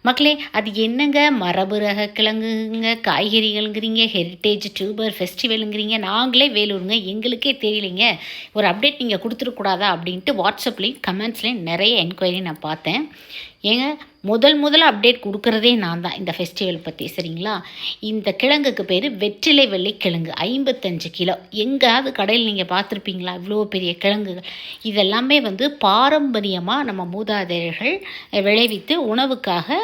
மக்களே, அது என்னங்க மரபு ரக கிழங்குங்க, காய்கறிகள்ங்கிறீங்க, ஹெரிட்டேஜ் டியூபர் ஃபெஸ்டிவலுங்கிறீங்க, நாங்களே வேலூருங்க, எங்களுக்கே தெரியலைங்க. ஒரு அப்டேட் நீங்கள் கொடுத்துருக்கூடாதா அப்படின்ட்டு வாட்ஸ்அப்லேயும் கமெண்ட்ஸ்லேயும் நிறைய என்கொயரி நான் பார்த்தேன். ஏங்க, முதல்ல அப்டேட் கொடுக்குறதே நான் தான் இந்த ஃபெஸ்டிவல் பற்றி, சரிங்களா? இந்த கிழங்குக்கு பேர் வெற்றிலை வெள்ளை கிழங்கு, 55 கிலோ. எங்கேயாவது கடையில் நீங்கள் பார்த்துருப்பீங்களா இவ்வளோ பெரிய கிழங்குகள்? இதெல்லாமே பாரம்பரியமாக நம்ம மூதாதையர்கள் விளைவித்து உணவுக்காக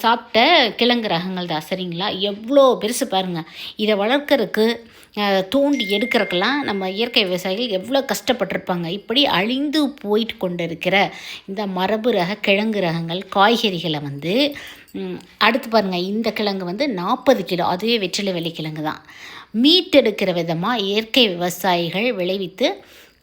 சாப்பிட்ட கிழங்கு ரகங்கள் தான், சரிங்களா? எவ்வளோ பெருசு பாருங்கள். இதை வளர்க்குறதுக்கு தோண்டி எடுக்கிறதுக்கெல்லாம் நம்ம இயற்கை விவசாயிகள் எவ்வளோ கஷ்டப்பட்டிருப்பாங்க. இப்படி அழிந்து போயிட்டு கொண்டு இருக்கிற இந்த மரபு ரக கிழங்கு ரகங்கள் காய்கறிகளை அடுத்து பாருங்கள், இந்த கிழங்கு 40 கிலோ. அதுவே வெற்றிலை வெள்ளை கிழங்கு தான். மீட்டெடுக்கிற விதமாக இயற்கை விவசாயிகள் விளைவித்து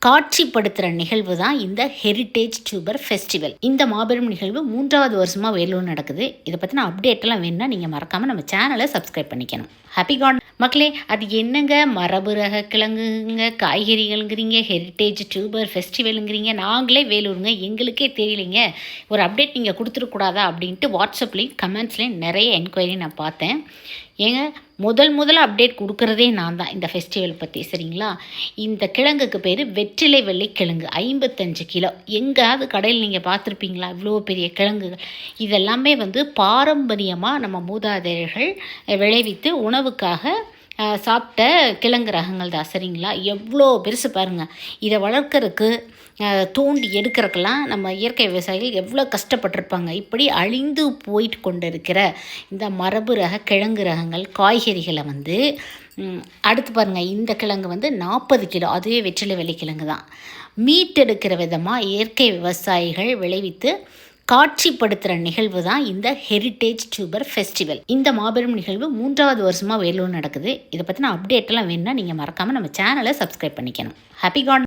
காட்சிப்படுத்துகிற நிகழ்வு தான் இந்த ஹெரிட்டேஜ் டியூபர் ஃபெஸ்டிவல். இந்த மாபெரும் நிகழ்வு 3வது வருஷமாக வேலூர் நடக்குது. இதை பற்றின அப்டேட்டெல்லாம் வேணும்னா நீங்கள் மறக்காமல் நம்ம சேனலை சப்ஸ்கிரைப் பண்ணிக்கணும். ஹாப்பி கார்டன் மக்களே, அது என்னங்க மரபு ரக கிழங்குங்க, காய்கறிகள்ங்கிறீங்க, ஹெரிட்டேஜ் டியூபர் ஃபெஸ்டிவலுங்கிறீங்க, நாங்களே வேலூருங்க, எங்களுக்கே தெரியலைங்க. ஒரு அப்டேட் நீங்கள் கொடுத்துருக்கூடாதா அப்படின்ட்டு வாட்ஸ்அப்லேயும் கமெண்ட்ஸ்லேயும் நிறைய என்கொயரி நான் பார்த்தேன். ஏங்க, முதல்ல அப்டேட் கொடுக்குறதே நான் தான் இந்த ஃபெஸ்டிவல் பற்றி, சரிங்களா? இந்த கிழங்குக்கு பேர் வெற்றிலை வெள்ளை கிழங்கு, 55 கிலோ. எங்கேயாவது கடையில் நீங்கள் பார்த்துருப்பீங்களா இவ்வளோ பெரிய கிழங்குகள்? இதெல்லாமே பாரம்பரியமாக நம்ம மூதாதையர்கள் விளைவித்து உணவுக்காக சாப்பிட்ட கிழங்கு ரகங்கள் தான், சரிங்களா? எவ்வளோ பெருசு பாருங்கள். இதை வளர்க்குறதுக்கு தோண்டி எடுக்கிறதுக்கெல்லாம் நம்ம இயற்கை விவசாயிகள் எவ்வளோ கஷ்டப்பட்டிருப்பாங்க. இப்படி அழிந்து போயிட்டு கொண்டு இருக்கிற இந்த மரபு ரக கிழங்கு ரகங்கள் காய்கறிகளை அடுத்து பாருங்கள், இந்த கிழங்கு 40 கிலோ. அதுவே வெற்றிலை வெள்ளை கிழங்கு தான். மீட்டெடுக்கிற விதமாக இயற்கை விவசாயிகள் விளைவித்து காட்சிப்படுத்துகிற நிகழ்வு தான் இந்த ஹெரிட்டேஜ் டியூபர் ஃபெஸ்டிவல். இந்த மாபெரும் நிகழ்வு 3வது வருஷமாக வேலூர் நடக்குது. இதை பற்றின அப்டேட்டெல்லாம் வேணும்னா நீங்கள் மறக்காமல் நம்ம சேனலை சப்ஸ்கிரைப் பண்ணிக்கணும். Happy garden.